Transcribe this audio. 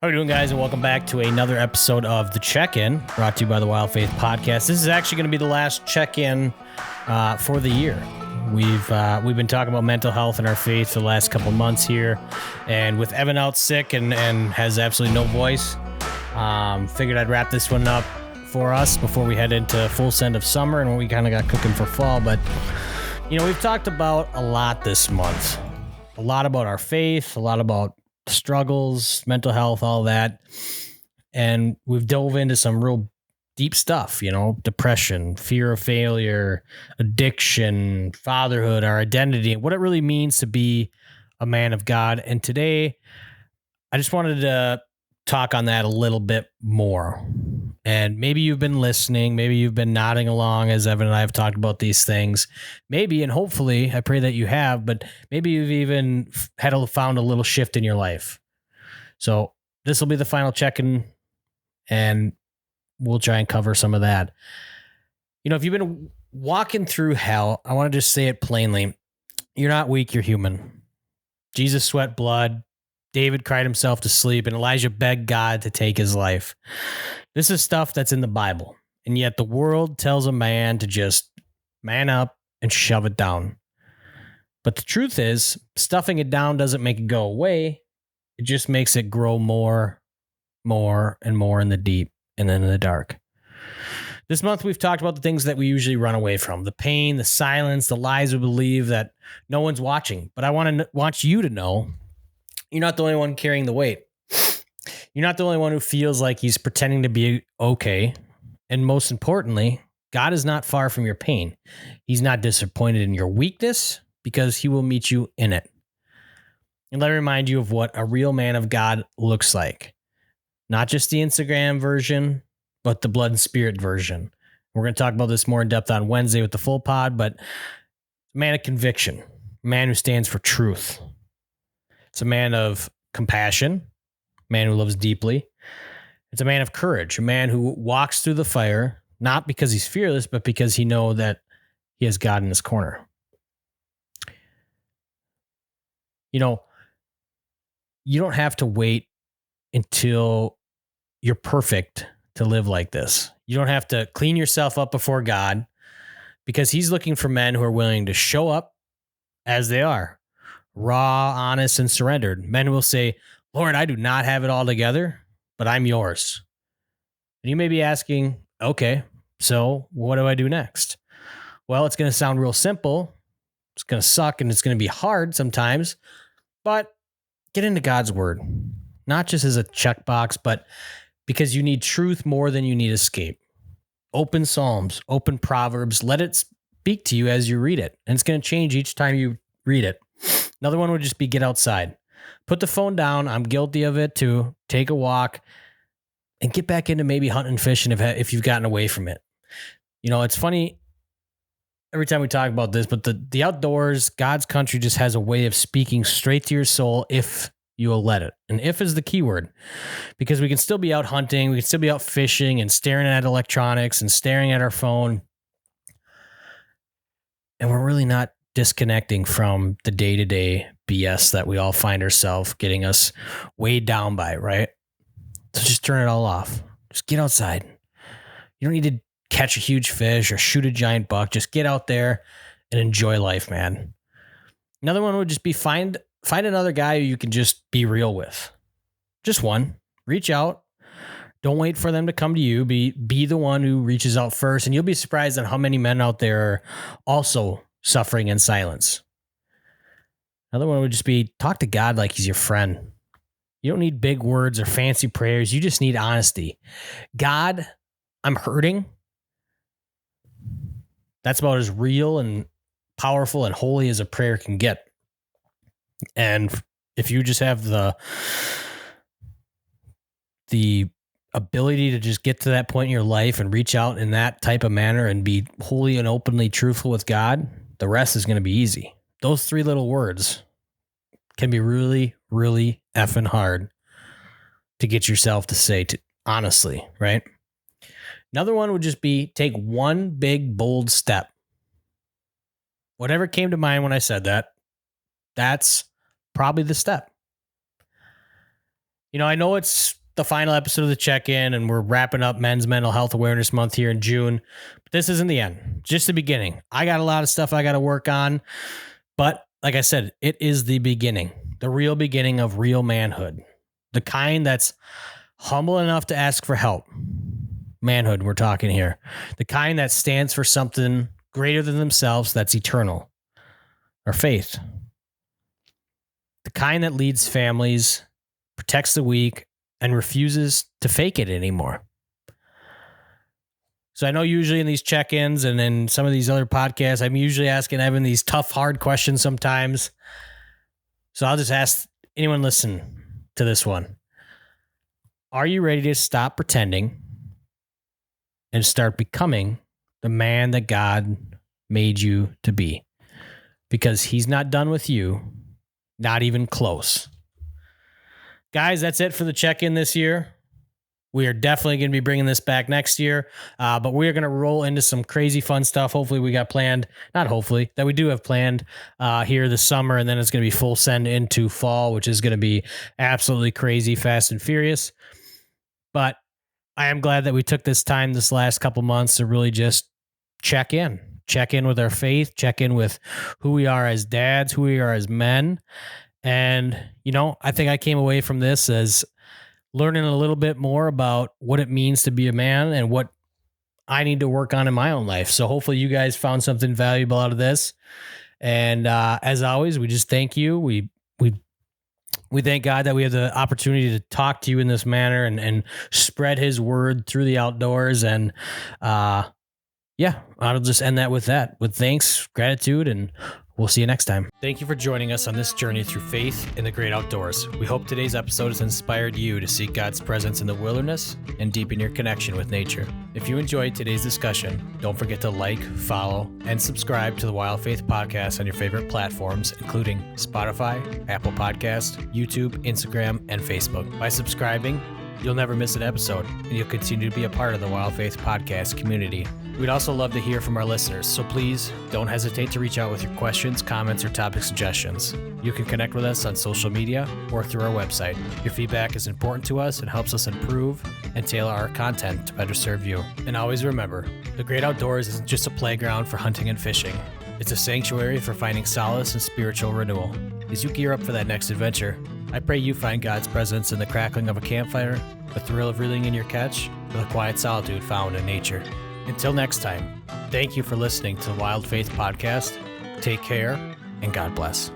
How are you doing, guys? And welcome back to another episode of The Check-In, brought to you by the Wild Faith Podcast. This is actually going to be the last check-in for the year. We've been talking about mental health and our faith for the last couple months here, and with Evan out sick and has absolutely no voice, figured I'd wrap this one up for us before we head into full send of summer and when we kind of got cooking for fall. But we've talked about a lot this month, a lot about our faith, a lot about struggles, mental health, all that. And we've dove into some real deep stuff, depression, fear of failure, addiction, fatherhood, our identity, and what it really means to be a man of God. And today, I just wanted to talk on that a little bit more. And maybe you've been listening, maybe you've been nodding along as Evan and I have talked about these things. Maybe, and hopefully, I pray that you have, but maybe you've even found a little shift in your life. So this will be the final check-in, and we'll try and cover some of that. If you've been walking through hell, I want to just say it plainly. You're not weak, you're human. Jesus sweat blood. David cried himself to sleep, and Elijah begged God to take his life. This is stuff that's in the Bible, and yet the world tells a man to just man up and shove it down. But the truth is, stuffing it down doesn't make it go away. It just makes it grow more, and more in the deep and then in the dark. This month, we've talked about the things that we usually run away from, the pain, the silence, the lies we believe that no one's watching. But I want you to know you're not the only one carrying the weight. You're not the only one who feels like he's pretending to be okay. And most importantly, God is not far from your pain. He's not disappointed in your weakness because he will meet you in it. And let me remind you of what a real man of God looks like. Not just the Instagram version, but the blood and spirit version. We're going to talk about this more in depth on Wednesday with the full pod, but a man of conviction, a man who stands for truth. It's a man of compassion, a man who loves deeply. It's a man of courage, a man who walks through the fire, not because he's fearless, but because he knows that he has God in his corner. You don't have to wait until you're perfect to live like this. You don't have to clean yourself up before God, because he's looking for men who are willing to show up as they are, raw, honest, and surrendered. Men who will say, Lord, I do not have it all together, but I'm yours. And you may be asking, okay, so what do I do next? Well, it's going to sound real simple. It's going to suck and it's going to be hard sometimes, but get into God's word, not just as a checkbox, but because you need truth more than you need escape. Open Psalms, open Proverbs, let it speak to you as you read it. And it's going to change each time you read it. Another one would just be get outside. Put the phone down. I'm guilty of it too. Take a walk and get back into maybe hunting and fishing if you've gotten away from it. It's funny every time we talk about this, but the outdoors, God's country just has a way of speaking straight to your soul if you will let it. And if is the key word, because we can still be out hunting. We can still be out fishing and staring at electronics and staring at our phone. And we're really not disconnecting from the day-to-day BS that we all find ourselves getting us weighed down by, right? So just turn it all off. Just get outside. You don't need to catch a huge fish or shoot a giant buck. Just get out there and enjoy life, man. Another one would just be find another guy who you can just be real with. Just one. Reach out. Don't wait for them to come to you. Be the one who reaches out first, and you'll be surprised at how many men out there are also suffering in silence. Another one would just be talk to God like he's your friend. You don't need big words or fancy prayers. You just need honesty. God, I'm hurting. That's about as real and powerful and holy as a prayer can get. And if you just have the ability to just get to that point in your life and reach out in that type of manner and be holy and openly truthful with God, the rest is going to be easy. Those three little words can be really, really effing hard to get yourself to say honestly, right? Another one would just be take one big, bold step. Whatever came to mind when I said that, that's probably the step. I know it's the final episode of the check-in and we're wrapping up Men's Mental Health Awareness Month here in June. But this isn't the end, just the beginning. I got a lot of stuff I got to work on. But like I said, it is the beginning, the real beginning of real manhood, the kind that's humble enough to ask for help. Manhood, we're talking here. The kind that stands for something greater than themselves that's eternal. Or faith. The kind that leads families, protects the weak, and refuses to fake it anymore. So I know usually in these check-ins and in some of these other podcasts, I'm usually asking Evan these tough, hard questions sometimes. So I'll just ask anyone listen to this one. Are you ready to stop pretending and start becoming the man that God made you to be? Because he's not done with you, not even close. Guys, that's it for the check-in this year. We are definitely going to be bringing this back next year, but we're going to roll into some crazy fun stuff. Hopefully we got planned, not hopefully, that we do have planned here this summer, and then it's going to be full send into fall, which is going to be absolutely crazy, fast and furious. But I am glad that we took this time this last couple months to really just check in with our faith, check in with who we are as dads, who we are as men. And, I think I came away from this as learning a little bit more about what it means to be a man and what I need to work on in my own life. So hopefully you guys found something valuable out of this. And as always, we just thank you. We thank God that we have the opportunity to talk to you in this manner and spread his word through the outdoors. And I'll just end that with thanks, gratitude, and we'll see you next time. Thank you for joining us on this journey through faith in the great outdoors. We hope today's episode has inspired you to seek God's presence in the wilderness and deepen your connection with nature. If you enjoyed today's discussion, don't forget to like, follow, and subscribe to the Wild Faith Podcast on your favorite platforms, including Spotify, Apple Podcast, YouTube, Instagram, and Facebook. By subscribing, you'll never miss an episode, and you'll continue to be a part of the Wild Faith Podcast community. We'd also love to hear from our listeners, so please don't hesitate to reach out with your questions, comments, or topic suggestions. You can connect with us on social media or through our website. Your feedback is important to us and helps us improve and tailor our content to better serve you. And always remember, the great outdoors isn't just a playground for hunting and fishing. It's a sanctuary for finding solace and spiritual renewal. As you gear up for that next adventure, I pray you find God's presence in the crackling of a campfire, the thrill of reeling in your catch, or the quiet solitude found in nature. Until next time, thank you for listening to the Wild Faith Podcast. Take care, and God bless.